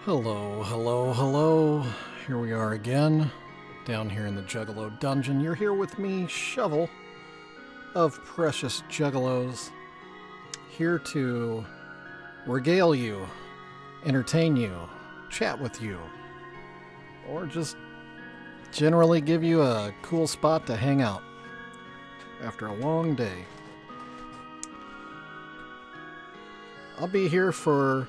Hello, hello, hello. Here we are again, down here in the Juggalo dungeon. You're here with me, Shovel, of Precious Juggalos, here to regale you, entertain you, chat with you, or just generally give you a cool spot to hang out after a long day. I'll be here for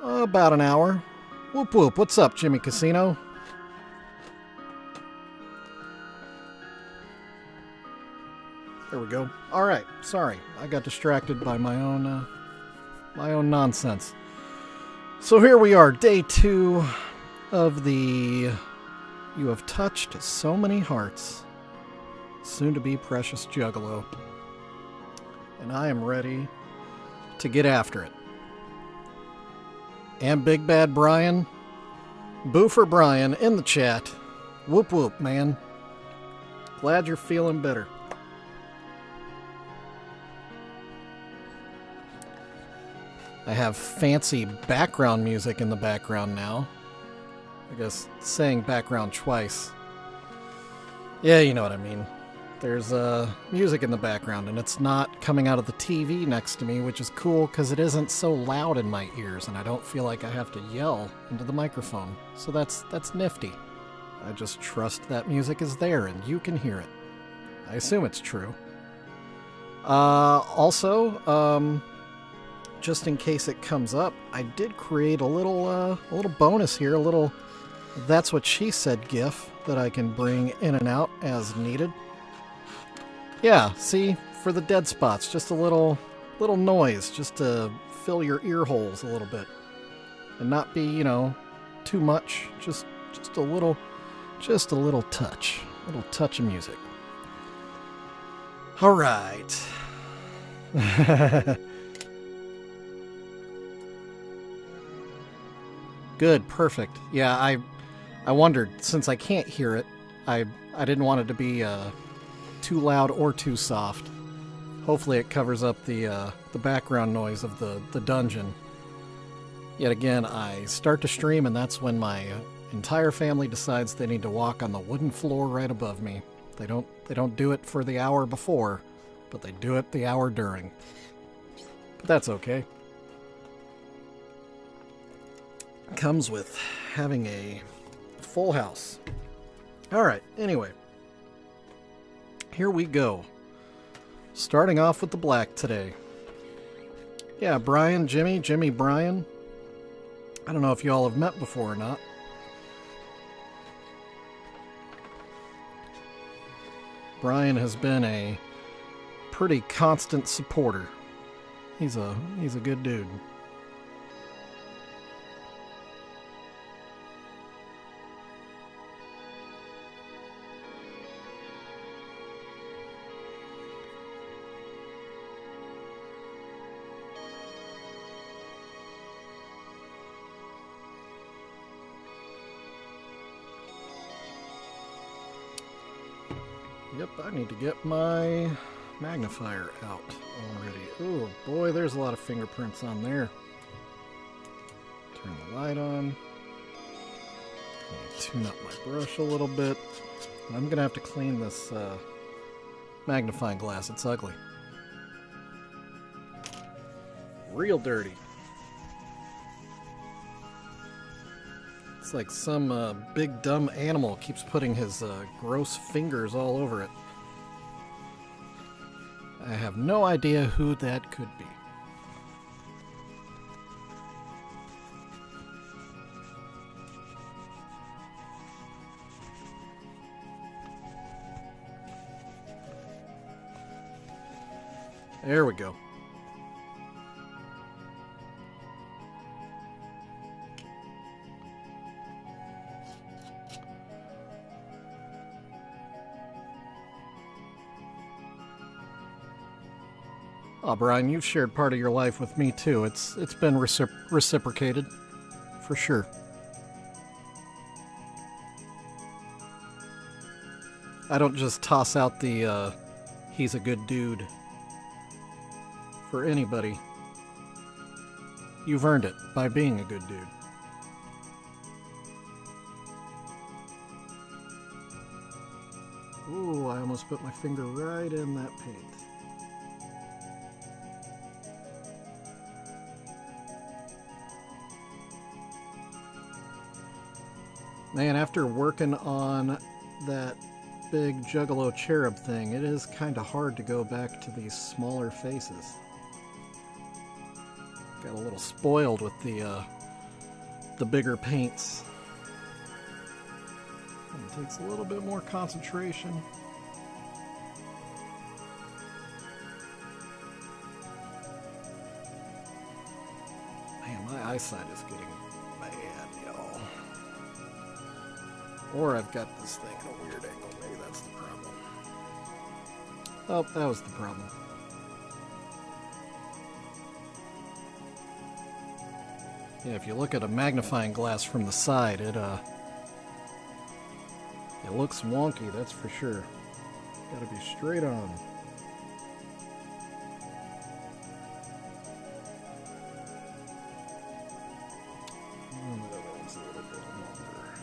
about an hour. Whoop whoop, what's up, Jimmy Casino? There we go. Alright, sorry. I got distracted by my own nonsense. So here we are, day 2 of the You Have Touched So Many Hearts, soon to be Precious Juggalo. And I am ready to get after it. And Big Bad Brian, Boofer Brian in the chat. Whoop whoop, man. Glad you're feeling better. I have fancy background music in the background now. I guess saying background twice. Yeah, you know what I mean. There's music in the background, and it's not coming out of the TV next to me, which is cool because it isn't so loud in my ears, and I don't feel like I have to yell into the microphone. So that's nifty. I just trust that music is there, and you can hear it. I assume it's true. Also, just in case it comes up, I did create a little bonus here, a little "That's What She Said" GIF that I can bring in and out as needed. Yeah, see, for the dead spots, just a little noise, just to fill your ear holes a little bit, and not be, too much. Just a little touch, a little touch of music. All right. Good, perfect. Yeah, I wondered, since I can't hear it, I didn't want it to be too loud or too soft. Hopefully it covers up the background noise of the dungeon. Yet again, I start to stream, and that's when my entire family decides they need to walk on the wooden floor right above me. They don't do it for the hour before, but they do it the hour during. But that's okay. Comes with having a full house. Alright, anyway. Here we go. Starting off with the black today. Yeah, Brian, Jimmy, Brian. I don't know if you all have met before or not. Brian has been a pretty constant supporter. He's a good dude. Yep, I need to get my magnifier out already. Oh boy, there's a lot of fingerprints on there. Turn the light on. Tune up my brush a little bit. I'm going to have to clean this magnifying glass. It's ugly. Real dirty. It's like some big dumb animal keeps putting his gross fingers all over it. I have no idea who that could be. There we go. Oh, Brian, you've shared part of your life with me, too. It's been reciprocated, for sure. I don't just toss out the, he's a good dude for anybody. You've earned it by being a good dude. Ooh, I almost put my finger right in that paint. Man, after working on that big Juggalo cherub thing, it is kind of hard to go back to these smaller faces. Got a little spoiled with the bigger paints. It takes a little bit more concentration. Man, my eyesight is getting bad, y'all. Or I've got this thing at a weird angle. Maybe that's the problem. Oh, that was the problem. Yeah, if you look at a magnifying glass from the side, it looks wonky, that's for sure. Gotta be straight on. That one's a little bit longer.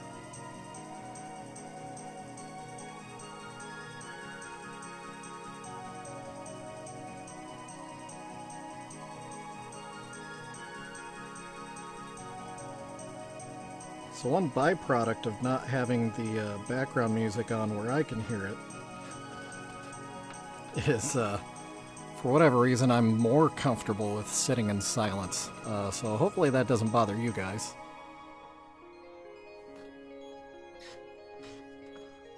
So one byproduct of not having the background music on where I can hear it is, for whatever reason, I'm more comfortable with sitting in silence. So hopefully that doesn't bother you guys.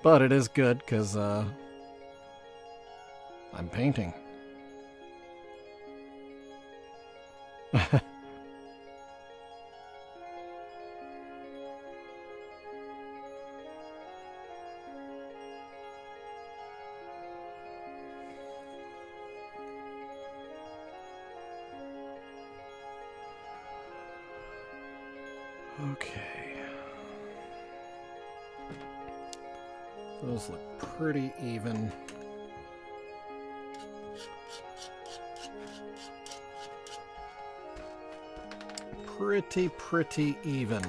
But it is good because I'm painting. Okay. Those look pretty even. Pretty even.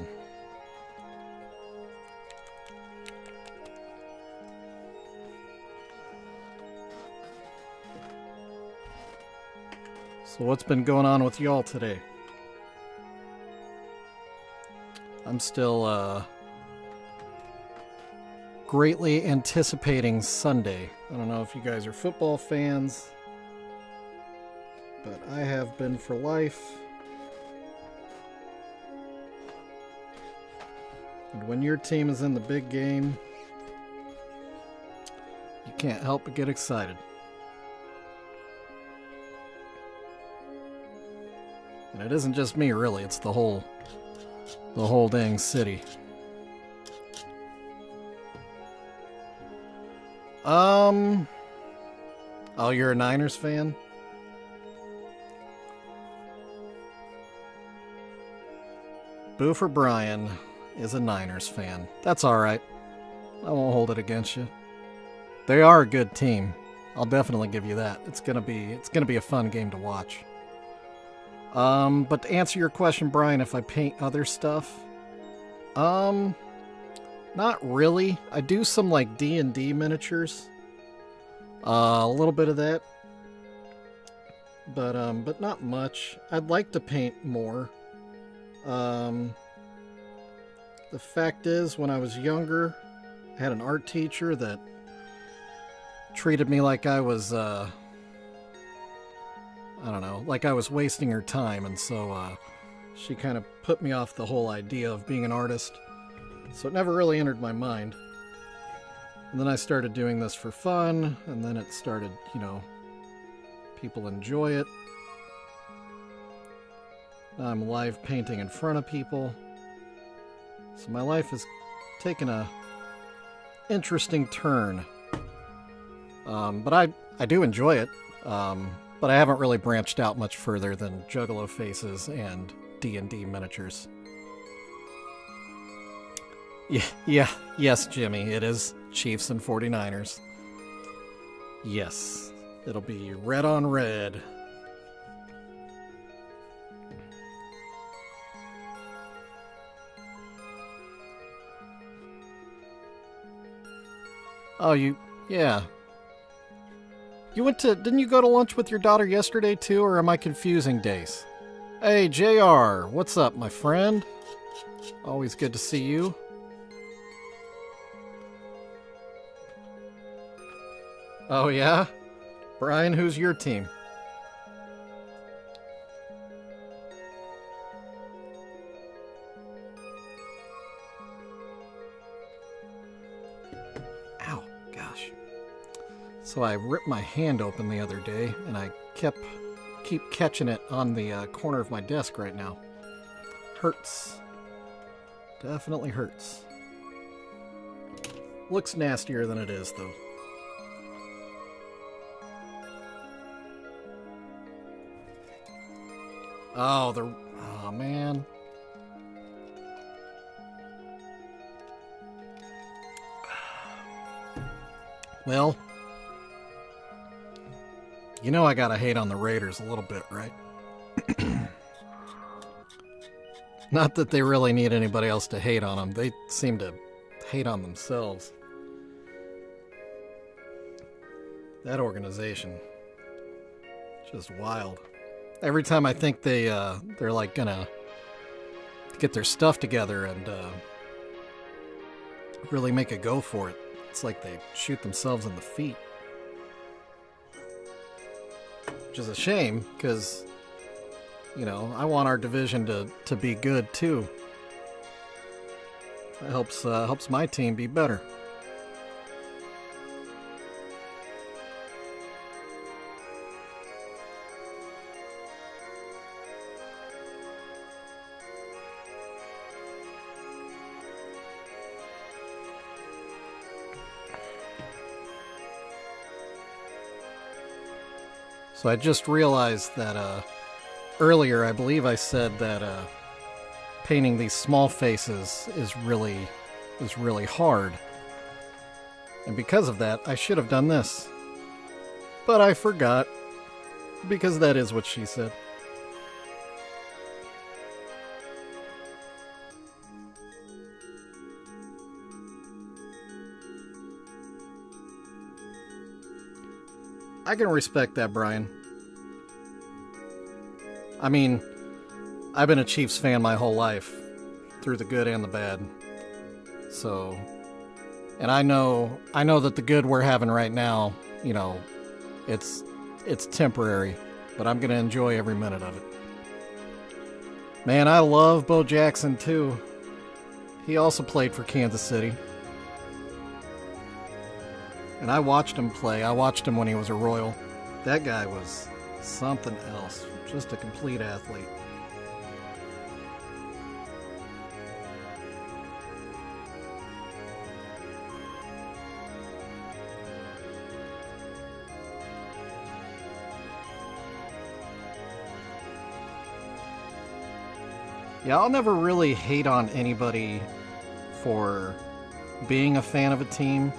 So what's been going on with y'all today? I'm still greatly anticipating Sunday. I don't know if you guys are football fans, but I have been for life. And when your team is in the big game, you can't help but get excited. And it isn't just me, really. It's the whole dang city. Oh, you're a Niners fan? Boo for Brian is a Niners fan. That's alright. I won't hold it against you. They are a good team. I'll definitely give you that. It's gonna be a fun game to watch. But to answer your question, Brian, if I paint other stuff, not really. I do some like D&D miniatures, a little bit of that, but not much. I'd like to paint more. The fact is, when I was younger, I had an art teacher that treated me like I was, I don't know, like I was wasting her time, and so she kind of put me off the whole idea of being an artist, so it never really entered my mind. And then I started doing this for fun, and then it started, you know, people enjoy it. Now I'm live painting in front of people, so my life has taken a interesting turn. But I do enjoy it. But I haven't really branched out much further than Juggalo faces and D&D miniatures. Yes, Jimmy, it is Chiefs and 49ers. Yes, it'll be red on red. Oh, Yeah. Didn't you go to lunch with your daughter yesterday too, or am I confusing days? Hey, JR, what's up, my friend? Always good to see you. Oh, yeah? Brian, who's your team? Ow, gosh. So I ripped my hand open the other day, and I keep catching it on the corner of my desk right now. Hurts. Definitely hurts. Looks nastier than it is, though. Oh, man. Well, you know I gotta hate on the Raiders a little bit, right? Not that they really need anybody else to hate on them. They seem to hate on themselves. That organization, just wild. Every time I think they're like gonna get their stuff together and really make a go for it, it's like they shoot themselves in the feet. Which is a shame, because, you know, I want our division to be good too. That helps my team be better. So I just realized that earlier I believe I said that painting these small faces is really hard. And because of that, I should have done this. But I forgot, because that is what she said. I can respect that, Brian. I mean, I've been a Chiefs fan my whole life, through the good and the bad. So, and I know that the good we're having right now, you know, it's temporary, but I'm going to enjoy every minute of it. Man, I love Bo Jackson too. He also played for Kansas City. And I watched him play. I watched him when he was a Royal. That guy was something else. Just a complete athlete. Yeah, I'll never really hate on anybody for being a fan of a team.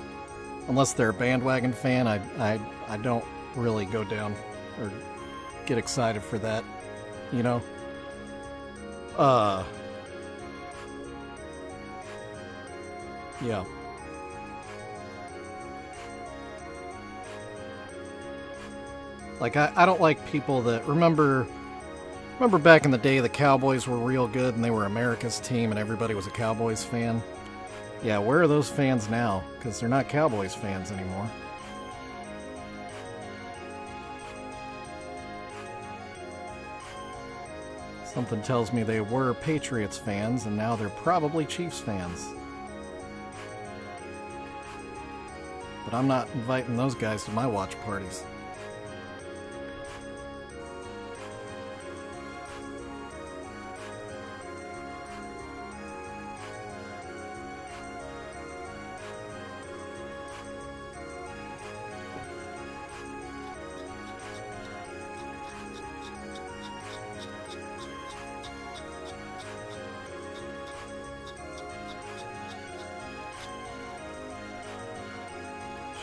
Unless they're a bandwagon fan, I don't really go down or get excited for that, you know? Yeah. Like, I don't like people that remember back in the day the Cowboys were real good and they were America's team and everybody was a Cowboys fan. Yeah, where are those fans now? Because they're not Cowboys fans anymore. Something tells me they were Patriots fans, and now they're probably Chiefs fans. But I'm not inviting those guys to my watch parties.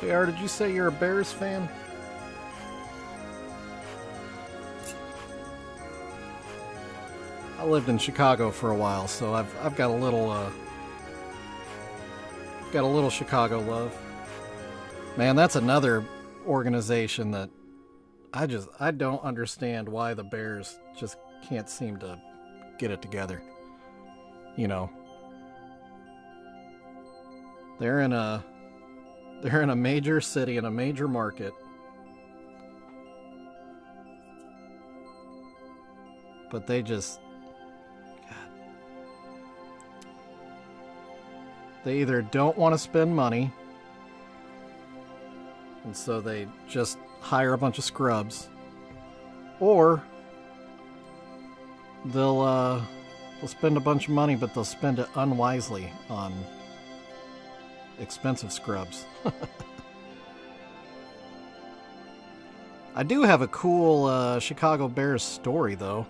JR, did you say you're a Bears fan? I lived in Chicago for a while, so I've got a little Chicago love. Man, that's another organization that I don't understand why the Bears just can't seem to get it together. You know, they're in a major city, in a major market. But they just, God, they either don't want to spend money, and so they just hire a bunch of scrubs, or they'll spend a bunch of money, but they'll spend it unwisely on expensive scrubs. I do have a cool Chicago Bears story, though.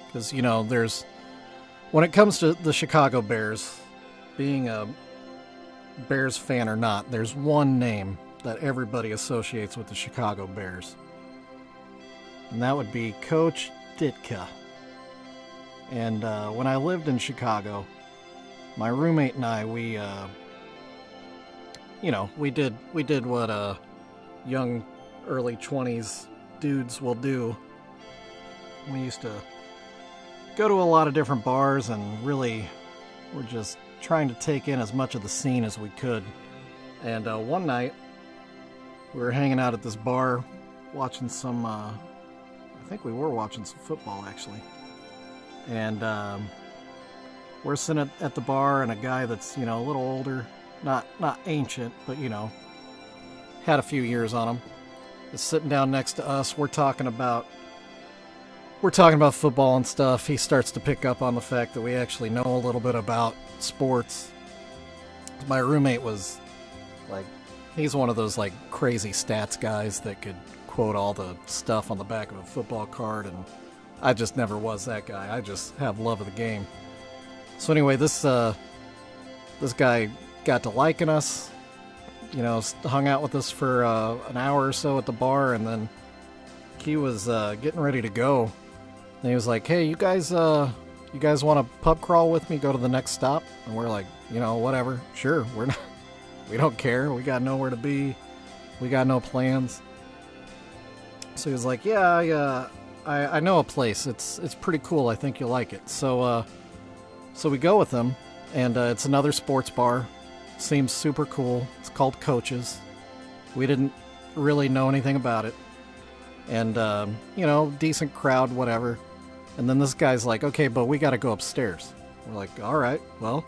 Because, you know, when it comes to the Chicago Bears, being a Bears fan or not, there's one name that everybody associates with the Chicago Bears. And that would be Coach Ditka. And when I lived in Chicago, my roommate and I, we did what young early 20s dudes will do. We used to go to a lot of different bars and really were just trying to take in as much of the scene as we could. And one night we were hanging out at this bar watching some I think we were watching some football, actually. And we're sitting at the bar, and a guy that's, you know, a little older, not ancient, but, you know, had a few years on him, is sitting down next to us. We're talking about football and stuff. He starts to pick up on the fact that we actually know a little bit about sports. My roommate was like, he's one of those like crazy stats guys that could quote all the stuff on the back of a football card, and I just never was that guy. I just have love of the game. So anyway, this guy got to liking us, you know, hung out with us for an hour or so at the bar, and then he was getting ready to go. And he was like, "Hey, you guys want to pub crawl with me? Go to the next stop?" And we're like, you know, whatever, sure. We don't care. We got nowhere to be. We got no plans. So he was like, "Yeah, I know a place. It's pretty cool. I think you'll like it." So we go with him, and it's another sports bar. Seems super cool. It's called Coach's. We didn't really know anything about it. And, you know, decent crowd, whatever. And then this guy's like, "Okay, but we got to go upstairs." We're like, "All right, well,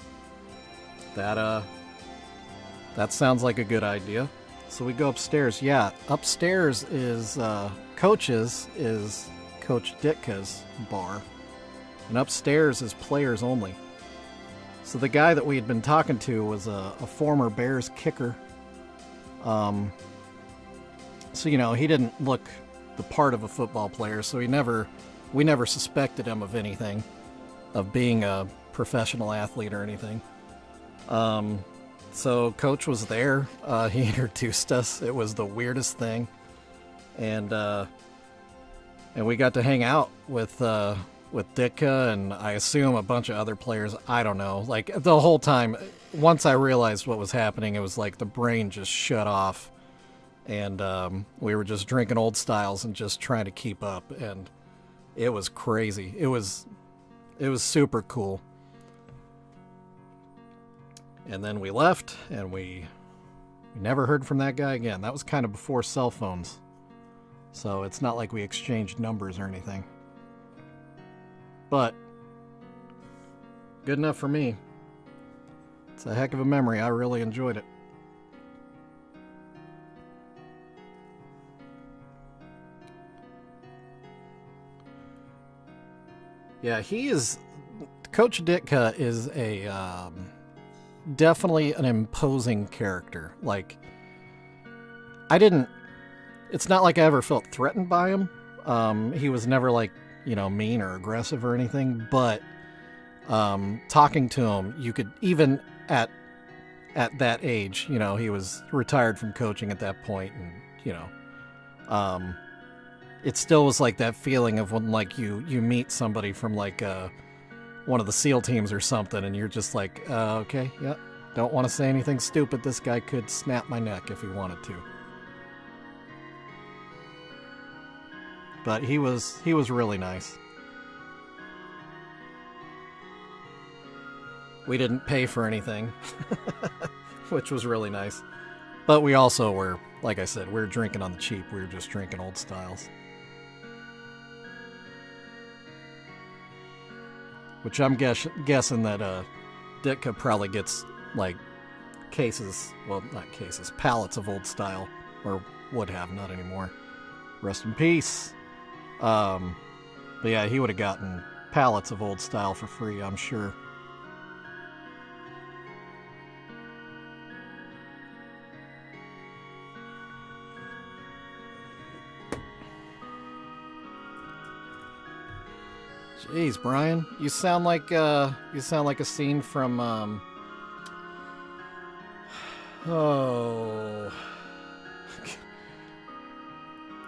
that sounds like a good idea." So we go upstairs. Yeah, upstairs is Coach's, is Coach Ditka's bar. And upstairs is players only. So the guy that we had been talking to was a former Bears kicker. So, you know, he didn't look the part of a football player, so we never suspected him of anything, of being a professional athlete or anything. So Coach was there. He introduced us. It was the weirdest thing. And we got to hang out with Ditka, and I assume a bunch of other players. I don't know. Like, the whole time, once I realized what was happening, it was like the brain just shut off. And we were just drinking old styles and just trying to keep up. And it was crazy. It was super cool. And then we left, and we never heard from that guy again. That was kind of before cell phones. So it's not like we exchanged numbers or anything. But good enough for me. It's a heck of a memory. I really enjoyed it. Yeah, Coach Ditka is definitely an imposing character. Like, it's not like I ever felt threatened by him. He was never like, you know, mean or aggressive or anything, but talking to him, you could, even at that age, you know, he was retired from coaching at that point, and, you know, it still was like that feeling of when, like, you meet somebody from like one of the SEAL teams or something, and you're just like, okay, yeah, don't want to say anything stupid. This guy could snap my neck if he wanted to. But he was really nice. We didn't pay for anything, which was really nice. But we also were, like I said, we were drinking on the cheap. We were just drinking old styles. Which I'm guessing that Ditka probably gets, like, cases, well, not cases, pallets of old style, or would have, not anymore. Rest in peace. But yeah, he would have gotten pallets of old style for free, I'm sure. Jeez, Brian, you sound like a scene from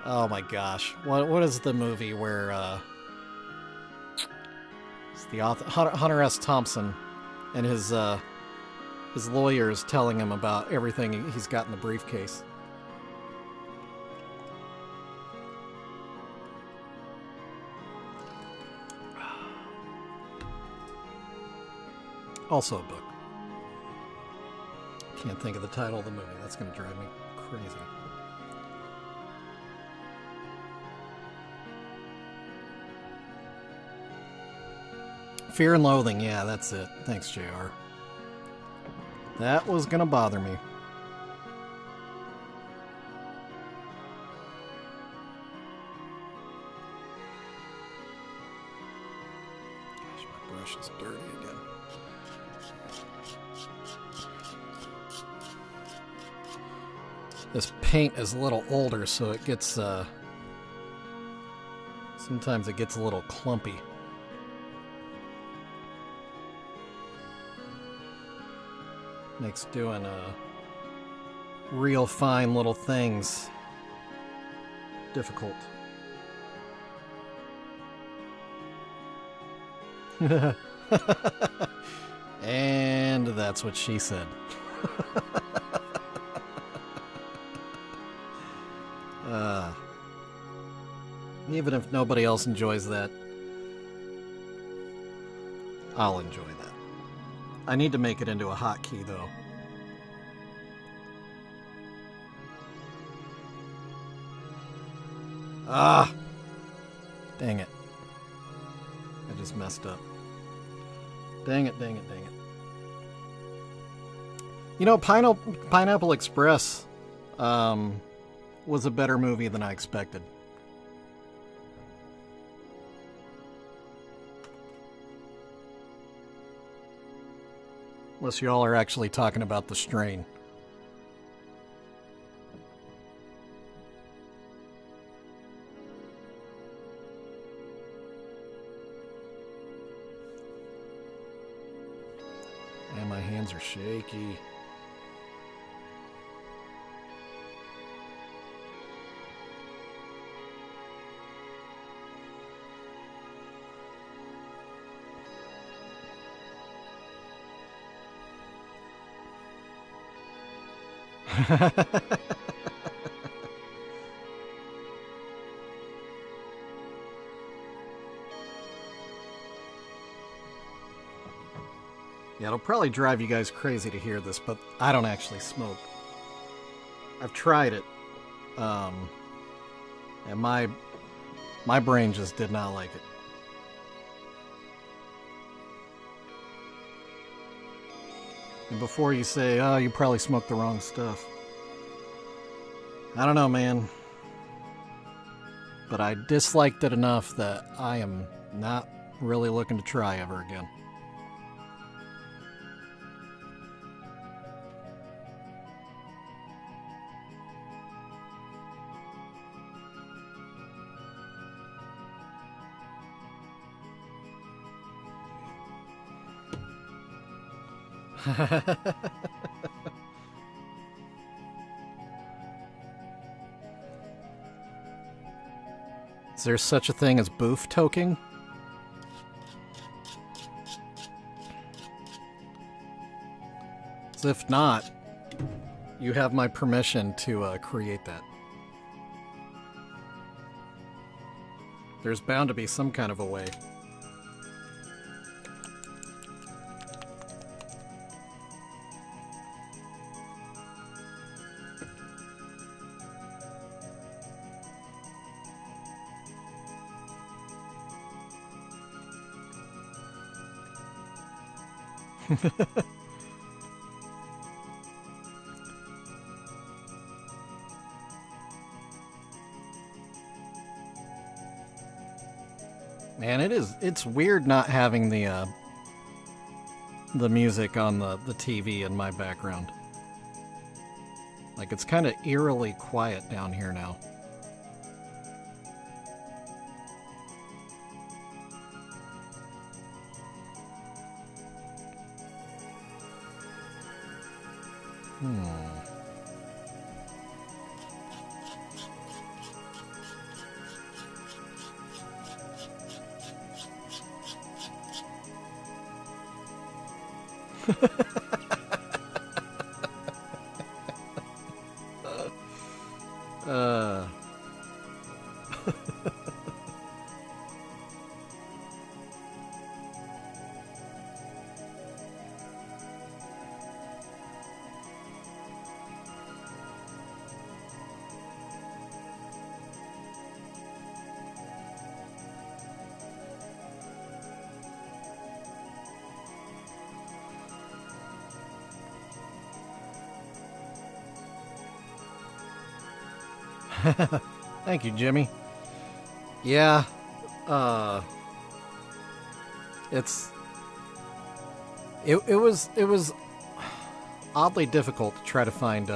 oh my gosh, what is the movie where it's the author Hunter S. Thompson and his lawyer is telling him about everything he's got in the briefcase. Also a book. Can't think of the title of the movie. That's going to drive me crazy. Fear and Loathing. Yeah, that's it. Thanks, JR. That was going to bother me. Gosh, my brush is dirty again. This paint is a little older, so it gets, sometimes it gets a little clumpy. Makes doing, real fine little things difficult. And that's what she said. Even if nobody else enjoys that, I'll enjoy that. I need to make it into a hotkey, though. Ah! Dang it. I just messed up. Dang it, dang it, dang it. You know, Pineapple Express was a better movie than I expected. Unless y'all are actually talking about The Strain. And my hands are shaky. Yeah, it'll probably drive you guys crazy to hear this, but I don't actually smoke. I've tried it, and my brain just did not like it. And before you say, oh, you probably smoked the wrong stuff. I don't know, man. But I disliked it enough that I am not really looking to try ever again. Is there such a thing as boof toking? If not, you have my permission to create that. There's bound to be some kind of a way. Man, it's weird not having the music on the TV in my background. Like, it's kind of eerily quiet down here now. uh. Thank you, Jimmy. Yeah, it was oddly difficult to try to find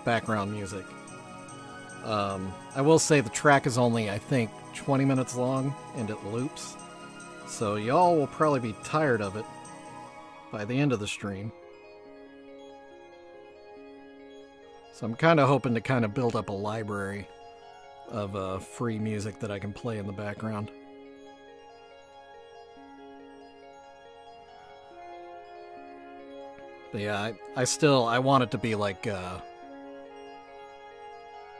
background music. I will say the track is only, I think, 20 minutes long, and it loops, so y'all will probably be tired of it by the end of the stream. So I'm kind of hoping to kind of build up a library of free music that I can play in the background. But yeah, I want it to be like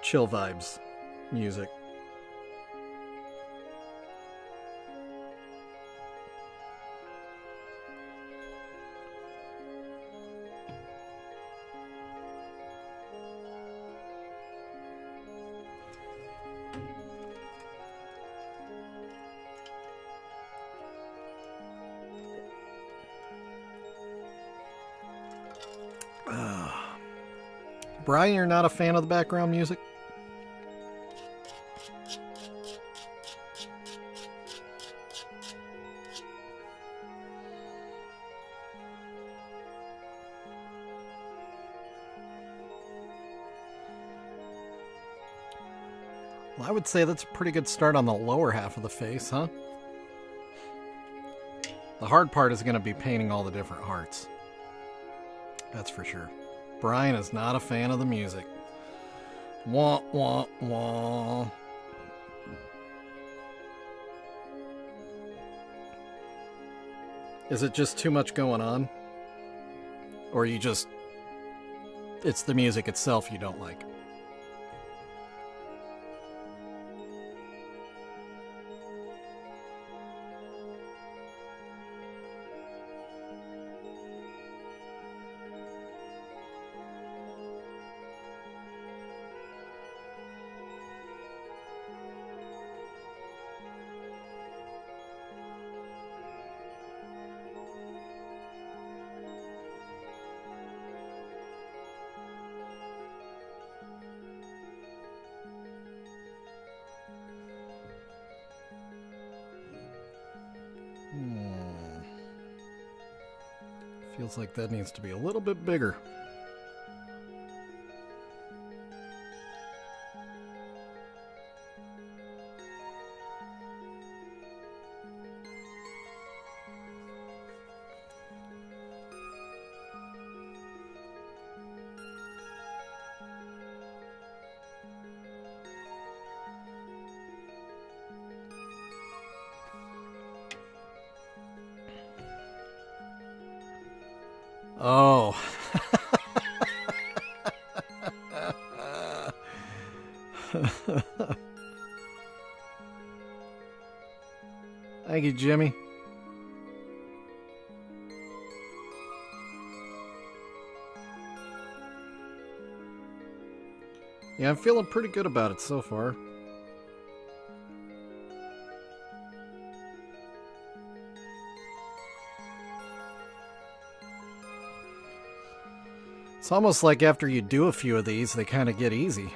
chill vibes music. Brian, you're not a fan of the background music? Well, I would say that's a pretty good start on the lower half of the face, huh? The hard part is going to be painting all the different hearts. That's for sure. Brian is not a fan of the music. Wah, wah, wah. Is it just too much going on? Or it's the music itself you don't like? Feels like that needs to be a little bit bigger. Oh, Thank you, Jimmy. Yeah, I'm feeling pretty good about it so far. It's almost like after you do a few of these, they kind of get easy.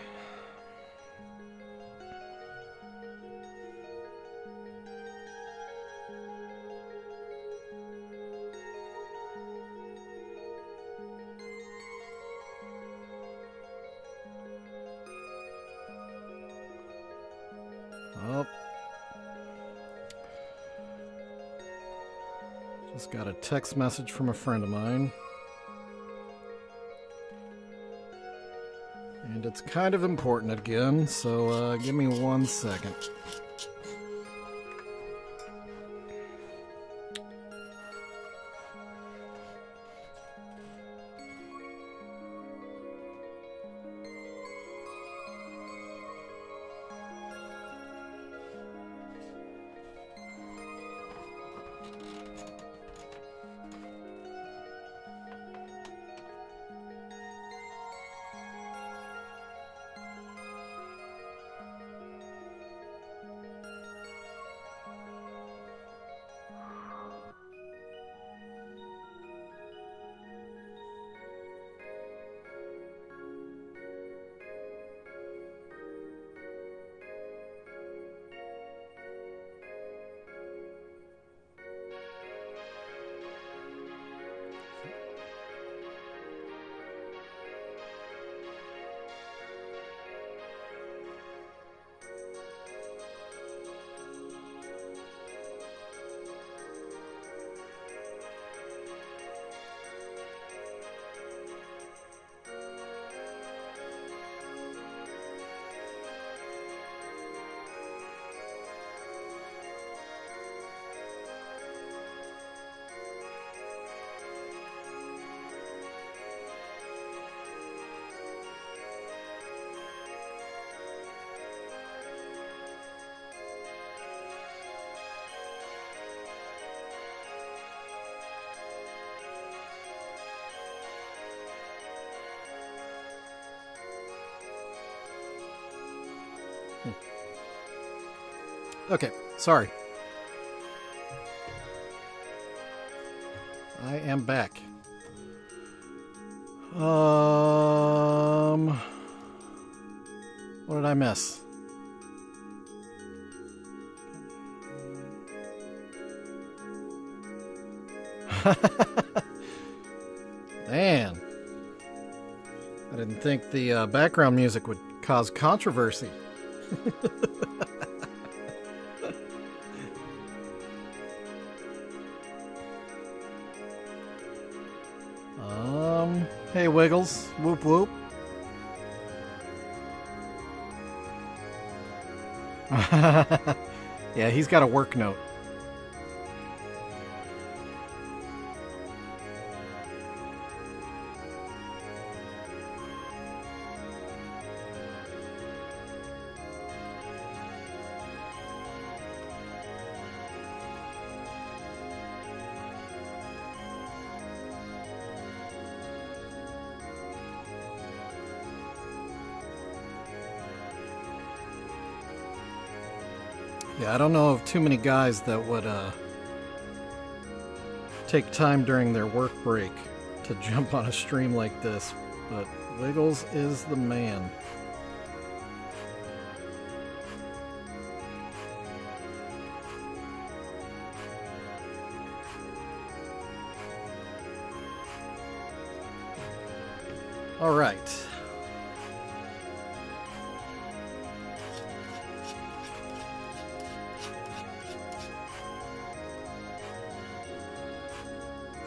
Oh. Just got a text message from a friend of mine. And it's kind of important again, so give me 1 second. Okay, sorry. I am back. What did I miss? Man, I didn't think the background music would cause controversy. Hey Wiggles, whoop whoop. Yeah, he's got a work note. Yeah, I don't know of too many guys that would take time during their work break to jump on a stream like this, but Wiggles is the man. All right.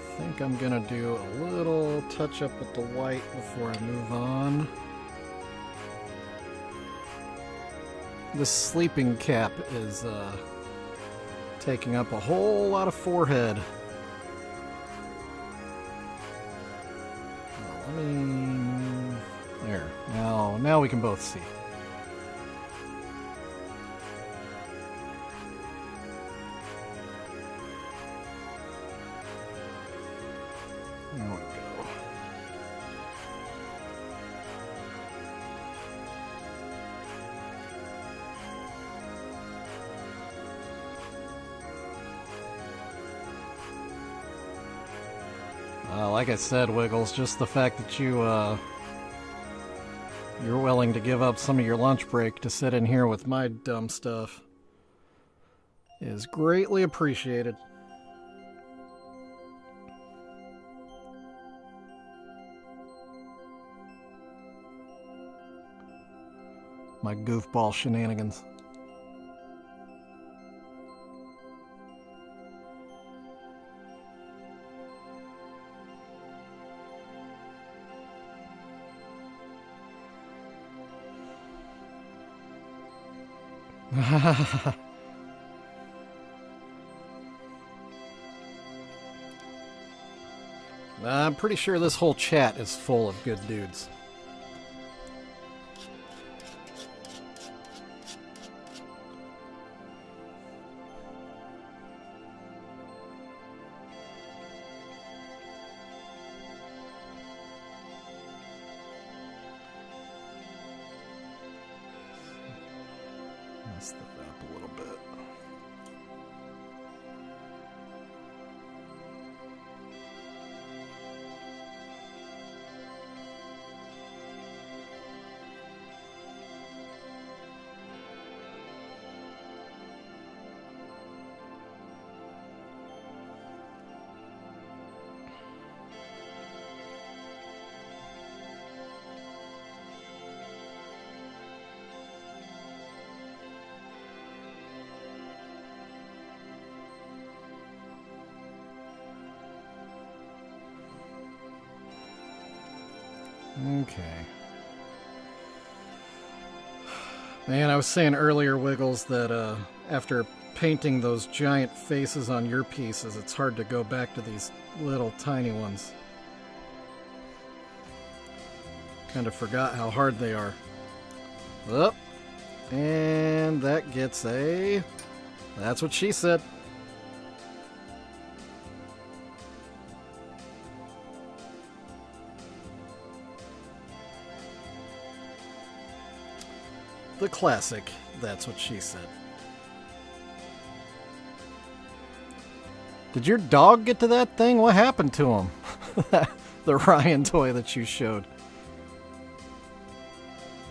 I think I'm gonna do a little touch up with the white before I move on. This sleeping cap is taking up a whole lot of forehead. Let me... There. Now we can both see. Like I said, Wiggles, just the fact that you're willing to give up some of your lunch break to sit in here with my dumb stuff is greatly appreciated. My goofball shenanigans. I'm pretty sure this whole chat is full of good dudes. Mess that up a little bit. Okay. Man, I was saying earlier, Wiggles, that after painting those giant faces on your pieces, it's hard to go back to these little tiny ones. Kind of forgot how hard they are. Up. And that gets a... That's what she said. The classic, that's what she said. Did your dog get to that thing? What happened to him? The Ryan toy that you showed.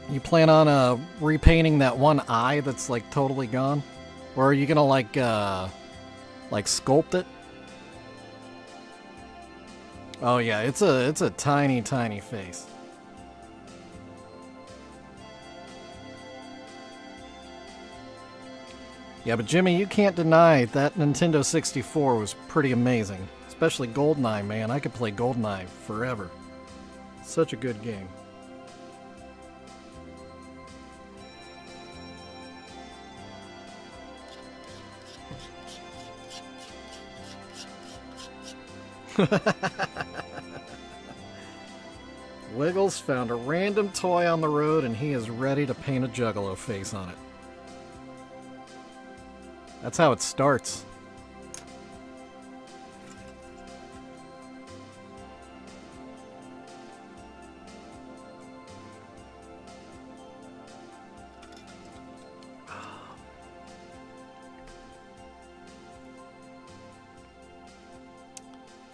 You plan on repainting that one eye that's like totally gone? Or are you gonna like sculpt it? Oh yeah, it's a tiny, tiny face. Yeah, but Jimmy, you can't deny that Nintendo 64 was pretty amazing. Especially GoldenEye, man. I could play GoldenEye forever. Such a good game. Wiggles found a random toy on the road and he is ready to paint a Juggalo face on it. That's how it starts.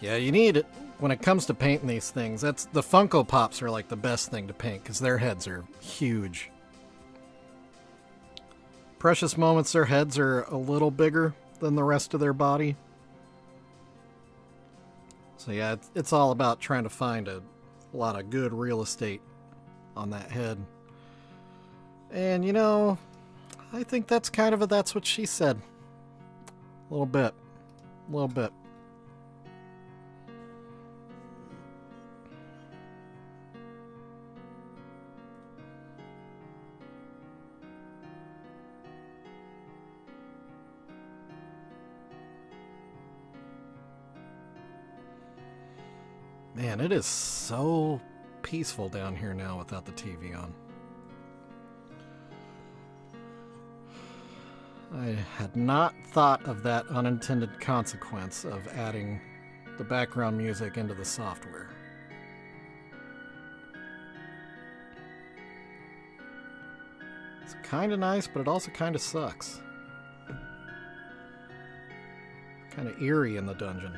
Yeah, you need it when it comes to painting these things. That's the Funko Pops are like the best thing to paint because their heads are huge. Precious Moments, their heads are a little bigger than the rest of their body. So yeah, it's all about trying to find a lot of good real estate on that head. And you know, I think that's kind of that's what she said. A little bit. A little bit. Man, it is so peaceful down here now without the TV on. I had not thought of that unintended consequence of adding the background music into the software. It's kind of nice, but it also kind of sucks. Kind of eerie in the dungeon.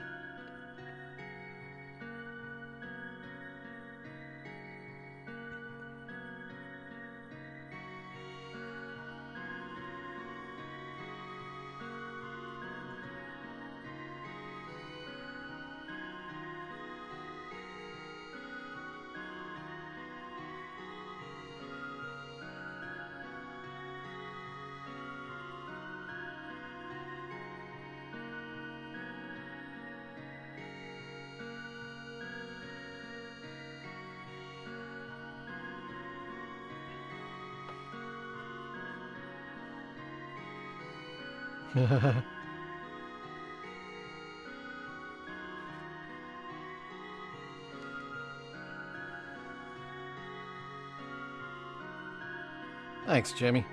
Thanks, Jimmy.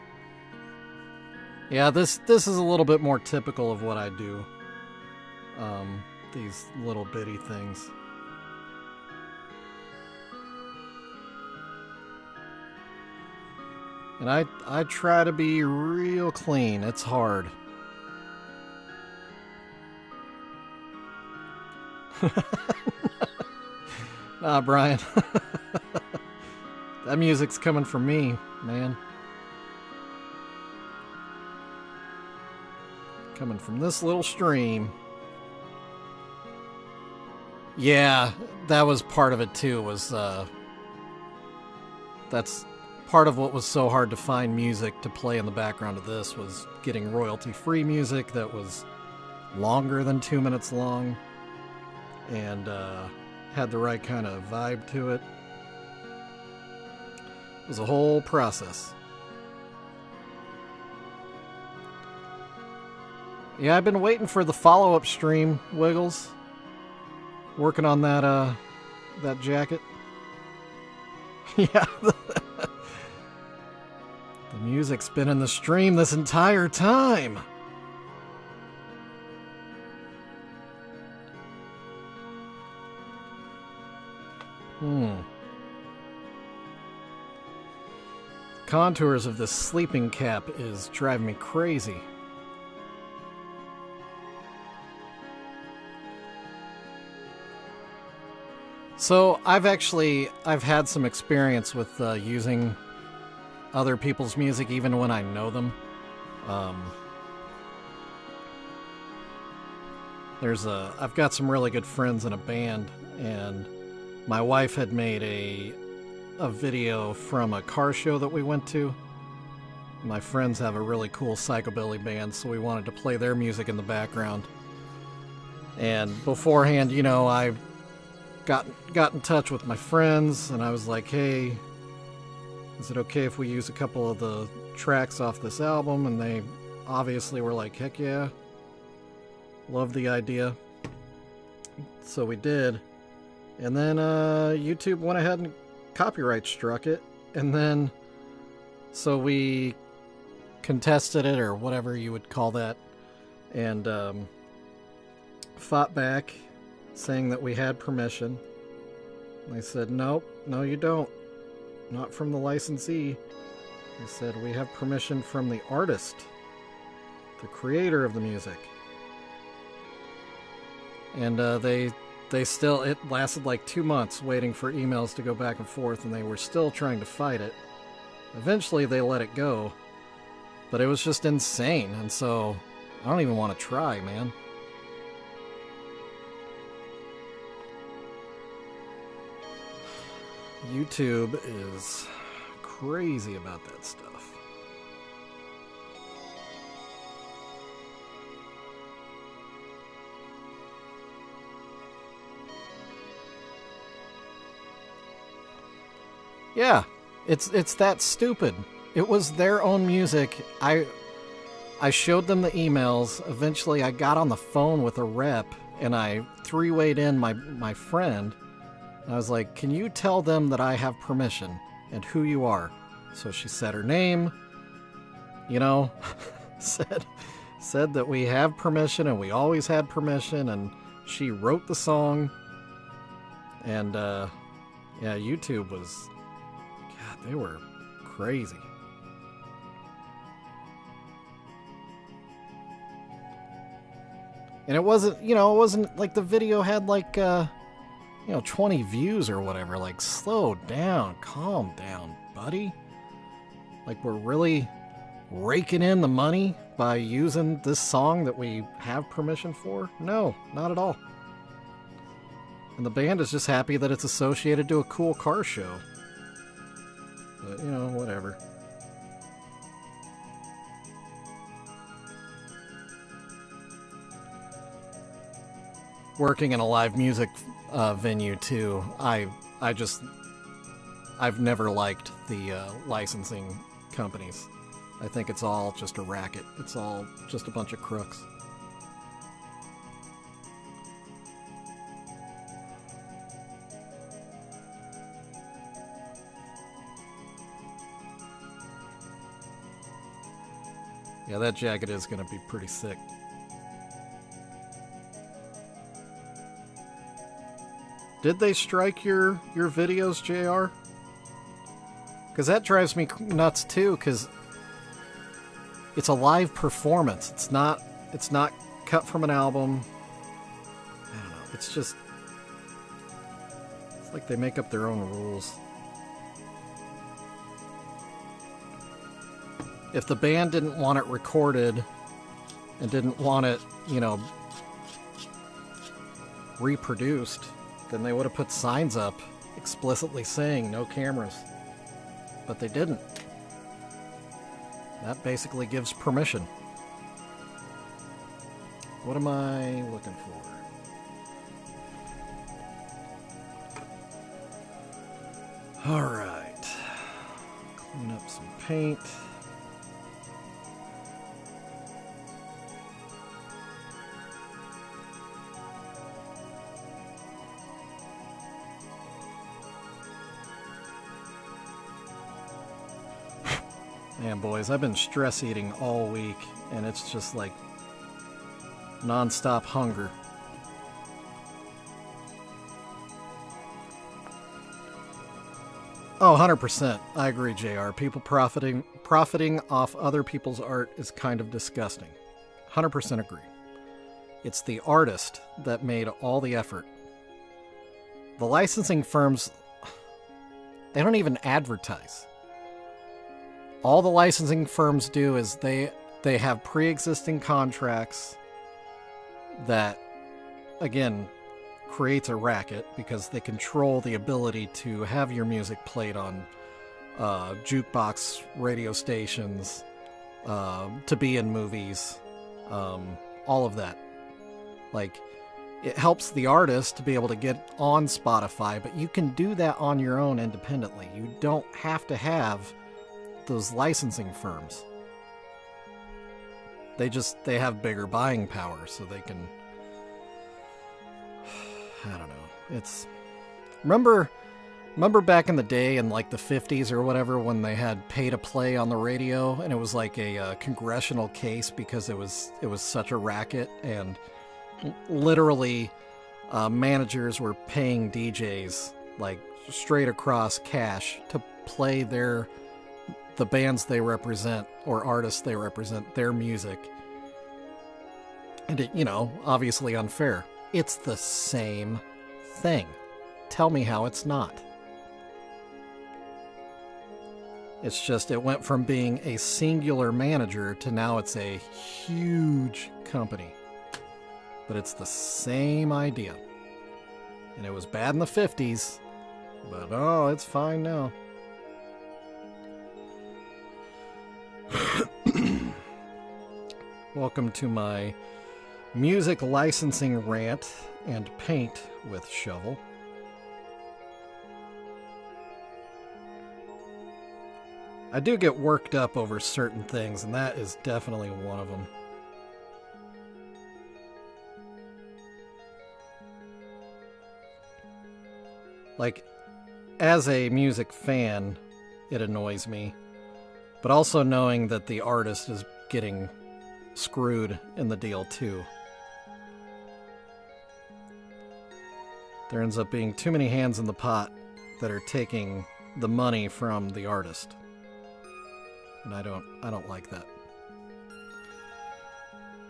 Yeah, this is a little bit more typical of what I do. These little bitty things. And I try to be real clean. It's hard. Nah, Brian. That music's coming from me, man. Coming from this little stream. Yeah, that was part of it too, was that's part of what was so hard to find music to play in the background of this, was getting royalty-free music that was longer than 2 minutes long and had the right kind of vibe to it. It was a whole process. Yeah, I've been waiting for the follow-up stream, Wiggles. Working on that that jacket. Yeah. The music's been in the stream this entire time. Contours of this sleeping cap is driving me crazy. So I've had some experience with using other people's music even when I know them. I've got some really good friends in a band, and my wife had made a video from a car show that we went to. My friends have a really cool psychobilly band, so we wanted to play their music in the background. And beforehand, you know, I got in touch with my friends, and I was like, hey, is it okay if we use a couple of the tracks off this album? And they obviously were like, heck yeah, love the idea. So we did. And then YouTube went ahead and copyright struck it. And then so we contested it, or whatever you would call that, and fought back, saying that we had permission. And they said, nope, no you don't. Not from the licensee. They said, we have permission from the artist, the creator of the music. And they still, it lasted like 2 months waiting for emails to go back and forth, and they were still trying to fight it. Eventually they let it go, but it was just insane, and so I don't even want to try, man. YouTube is crazy about that stuff. Yeah, it's that stupid. It was their own music. I showed them the emails. Eventually I got on the phone with a rep, and I three-wayed in my friend. I was like, can you tell them that I have permission and who you are? So she said her name, you know, said that we have permission and we always had permission, and she wrote the song. And yeah, YouTube was, God, they were crazy. And it wasn't, you know, it wasn't like the video had like 20 views or whatever. Like, slow down, calm down, buddy. Like, we're really raking in the money by using this song that we have permission for? No, not at all. And the band is just happy that it's associated to a cool car show. But, you know, whatever. Working in a live music venue too, I've never liked the licensing companies. I think it's all just a racket. It's all just a bunch of crooks. Yeah, that jacket is going to be pretty sick. Did they strike your videos, JR? Because that drives me nuts too, because it's a live performance. It's not cut from an album. I don't know. It's just... It's like they make up their own rules. If the band didn't want it recorded and didn't want it, reproduced, then they would have put signs up explicitly saying no cameras. But they didn't. That basically gives permission. What am I looking for? Alright. Clean up some paint. Man, boys, I've been stress eating all week, and it's just like non-stop hunger. Oh, 100%. I agree, JR. People profiting off other people's art is kind of disgusting. 100% agree. It's the artist that made all the effort. The licensing firms, they don't even advertise. All the licensing firms do is they have pre-existing contracts that, again, creates a racket because they control the ability to have your music played on jukebox radio stations, to be in movies, all of that. Like, it helps the artist to be able to get on Spotify, but you can do that on your own independently. You don't have to have those licensing firms. They have bigger buying power, so they can... I don't know. It's... Remember back in the day in like the 50s or whatever when they had pay to play on the radio and it was like a congressional case because it was such a racket, and literally managers were paying DJs like straight across cash to play the bands they represent or artists they represent, their music. And it, obviously unfair. It's the same thing. Tell me how it's not. It's just it went from being a singular manager to now it's a huge company. But it's the same idea. And it was bad in the 50s, but oh, it's fine now. Welcome to my music licensing rant and paint with shovel. I do get worked up over certain things, and that is definitely one of them. Like, as a music fan, it annoys me. But also knowing that the artist is getting screwed in the deal too. There ends up being too many hands in the pot that are taking the money from the artist. And I don't like that.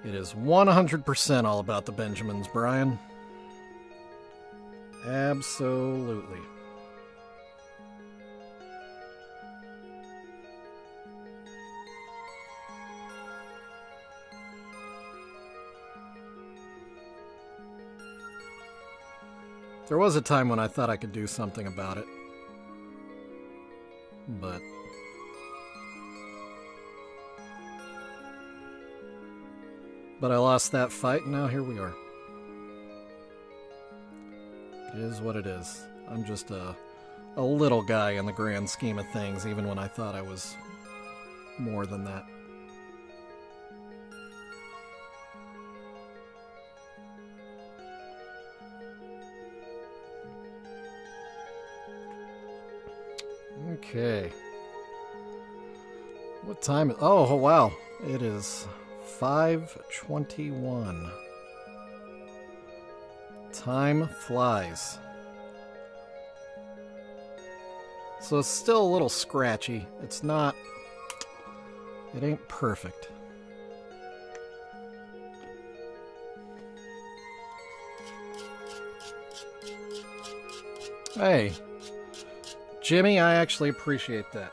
It is 100% all about the Benjamins, Brian. Absolutely. There was a time when I thought I could do something about it. But I lost that fight, and now here we are. It is what it is. I'm just a little guy in the grand scheme of things, even when I thought I was more than that. Okay. What time is... Oh, wow. It is 5:21. Time flies. So it's still a little scratchy. It's not... It ain't perfect. Hey. Jimmy, I actually appreciate that.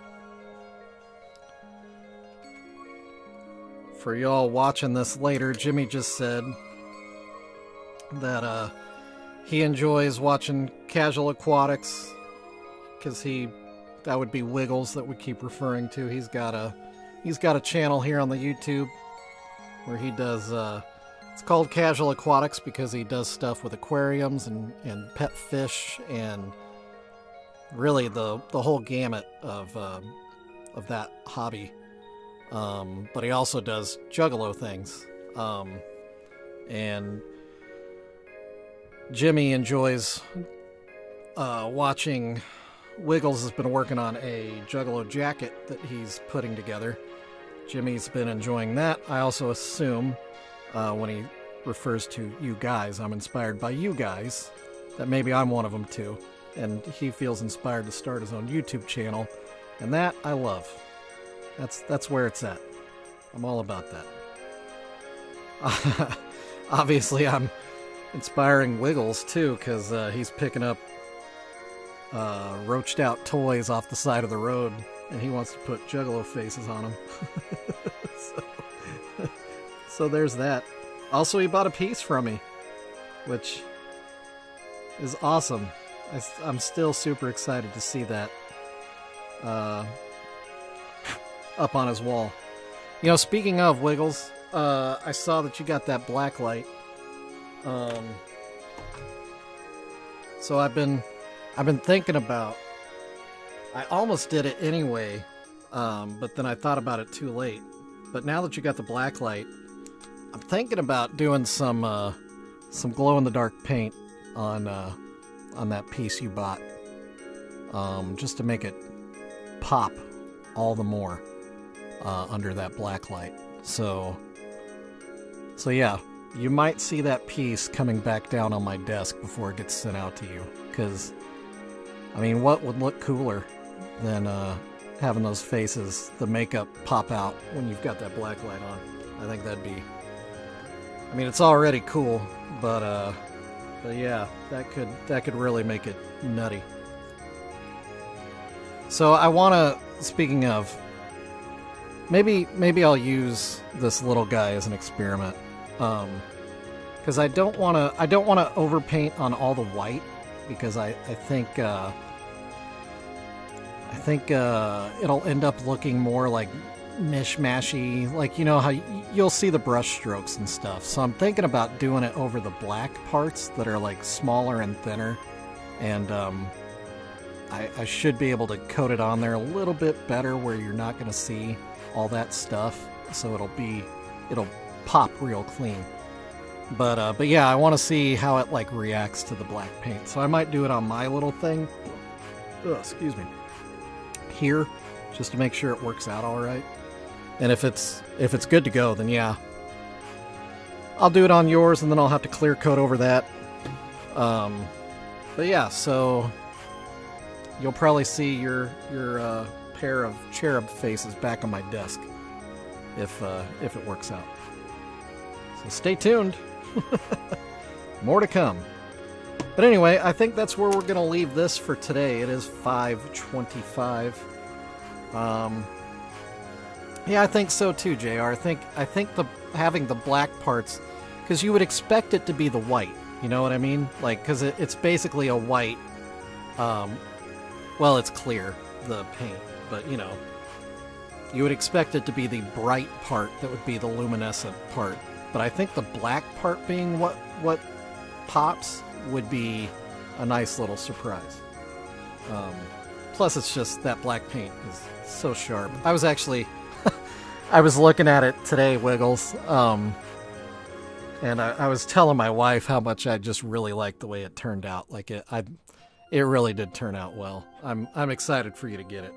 For y'all watching this later, Jimmy just said that he enjoys watching Casual Aquatics because that would be Wiggles that we keep referring to. He's got a channel here on the YouTube where he does it's called Casual Aquatics because he does stuff with aquariums and pet fish and really the whole gamut of that hobby. But he also does Juggalo things. And Jimmy enjoys watching. Wiggles has been working on a Juggalo jacket that he's putting together. Jimmy's been enjoying that. I also assume when he refers to you guys, I'm inspired by you guys, that maybe I'm one of them too. And he feels inspired to start his own YouTube channel. And that I love. That's where it's at. I'm all about that. Obviously, I'm inspiring Wiggles too, because he's picking up roached out toys off the side of the road, and he wants to put Juggalo faces on them. So there's that. Also, he bought a piece from me, which is awesome. I'm still super excited to see that up on his wall. You know, speaking of Wiggles, I saw that you got that black light. So I've been thinking about... I almost did it anyway, but then I thought about it too late. But now that you got the black light, I'm thinking about doing some glow-in-the-dark paint on that piece you bought, just to make it pop all the more under that black light. So yeah, you might see that piece coming back down on my desk before it gets sent out to you. Because, I mean, what would look cooler than having those faces, the makeup pop out when you've got that black light on? I think that'd be... I mean, it's already cool, but yeah, that could really make it nutty. So I want to, speaking of, maybe I'll use this little guy as an experiment, because I don't want to overpaint on all the white, because I think it'll end up looking more like mishmashy, like, you know how you'll see the brush strokes and stuff. So I'm thinking about doing it over the black parts that are like smaller and thinner, and I should be able to coat it on there a little bit better where you're not going to see all that stuff, so it'll pop real clean. But yeah, I want to see how it like reacts to the black paint, so I might do it on my little thing. Excuse me. Here, just to make sure it works out all right. And if it's good to go, then yeah, I'll do it on yours, and then I'll have to clear coat over that. But yeah, so you'll probably see your pair of cherub faces back on my desk if it works out. So stay tuned. More to come. But anyway, I think that's where we're going to leave this for today. It is 5:25. Yeah, I think so too, JR. I think having the black parts, because you would expect it to be the white. You know what I mean? Like, because it's basically a white. Well, it's clear, the paint, but you know, you would expect it to be the bright part that would be the luminescent part. But I think the black part being what pops would be a nice little surprise. Plus, it's just that black paint is so sharp. I was actually I was looking at it today, Wiggles, and I was telling my wife how much I just really liked the way it turned out. Like it really did turn out well. I'm excited for you to get it.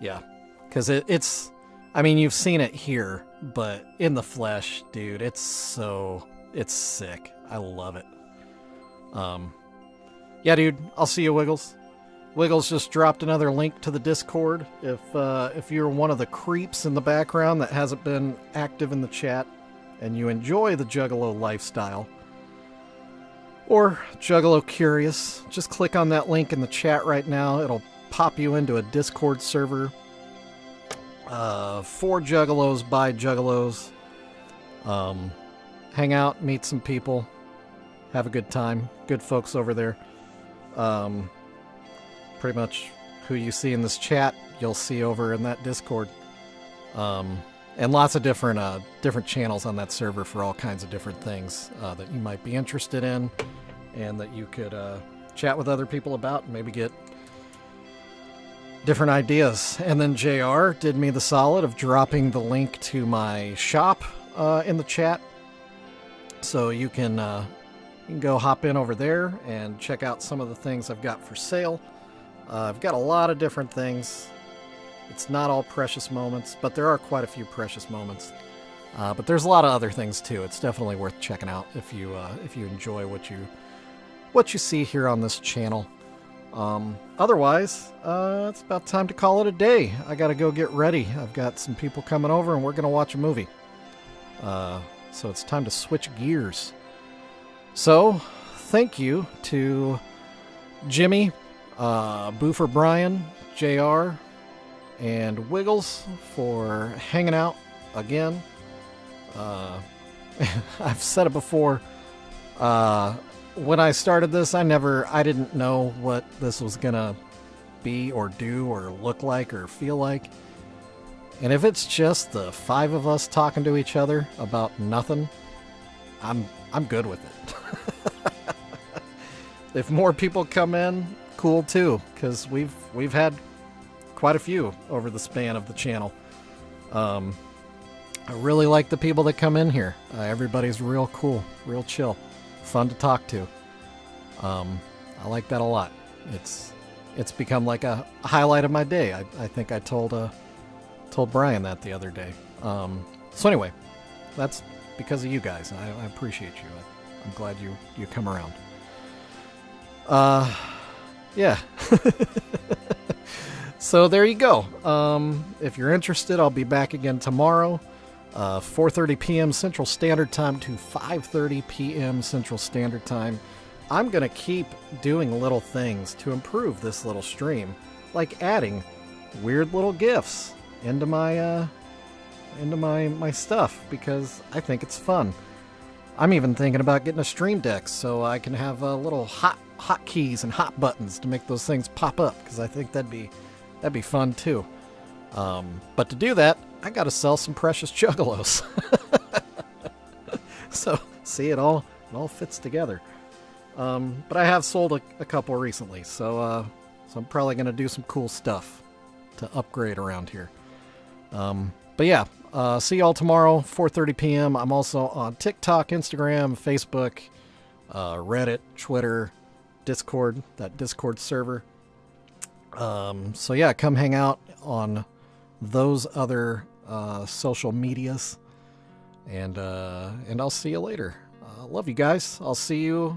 Yeah, because it's. I mean, you've seen it here, but in the flesh, dude, it's sick. I love it. Yeah, dude, I'll see you, Wiggles. Wiggles just dropped another link to the Discord. If you're one of the creeps in the background that hasn't been active in the chat and you enjoy the Juggalo lifestyle, or Juggalo curious, just click on that link in the chat right now. It'll pop you into a Discord server for Juggalos by Juggalos. Hang out, meet some people, have a good time. Good folks over there. Pretty much who you see in this chat, you'll see over in that Discord. And lots of different channels on that server for all kinds of different things that you might be interested in and that you could chat with other people about and maybe get different ideas. And then JR did me the solid of dropping the link to my shop in the chat. So you can go hop in over there and check out some of the things I've got for sale. I've got a lot of different things. It's not all precious moments, but there are quite a few precious moments. But there's a lot of other things too. It's definitely worth checking out if you enjoy what you see here on this channel. Otherwise, it's about time to call it a day. I got to go get ready. I've got some people coming over and we're going to watch a movie. So it's time to switch gears. So, thank you to Jimmy, Boofer Brian, JR, and Wiggles for hanging out again. I've said it before. When I started this, I didn't know what this was gonna be or do or look like or feel like. And if it's just the five of us talking to each other about nothing, I'm good with it. If more people come in, cool too, because we've had quite a few over the span of the channel. I really like the people that come in here. Everybody's real cool, real chill, fun to talk to. I like that a lot. It's become like a highlight of my day. I think I told Brian that the other day. So anyway, that's because of you guys. I appreciate you. I'm glad you come around. Yeah. So there you go. If you're interested, I'll be back again tomorrow, 4:30 p.m. Central Standard Time to 5:30 p.m. Central Standard Time. I'm going to keep doing little things to improve this little stream, like adding weird little GIFs into my stuff, because I think it's fun. I'm even thinking about getting a stream deck so I can have little hot keys and hot buttons to make those things pop up, because I think that'd be fun too. But to do that, I got to sell some precious Juggalos. So see, it all fits together. But I have sold a couple recently, so I'm probably going to do some cool stuff to upgrade around here. But yeah, see y'all tomorrow, 4:30 p.m. I'm also on TikTok, Instagram, Facebook, Reddit, Twitter, Discord, that Discord server. So yeah, come hang out on those other social medias, and I'll see you later. Love you guys. I'll see you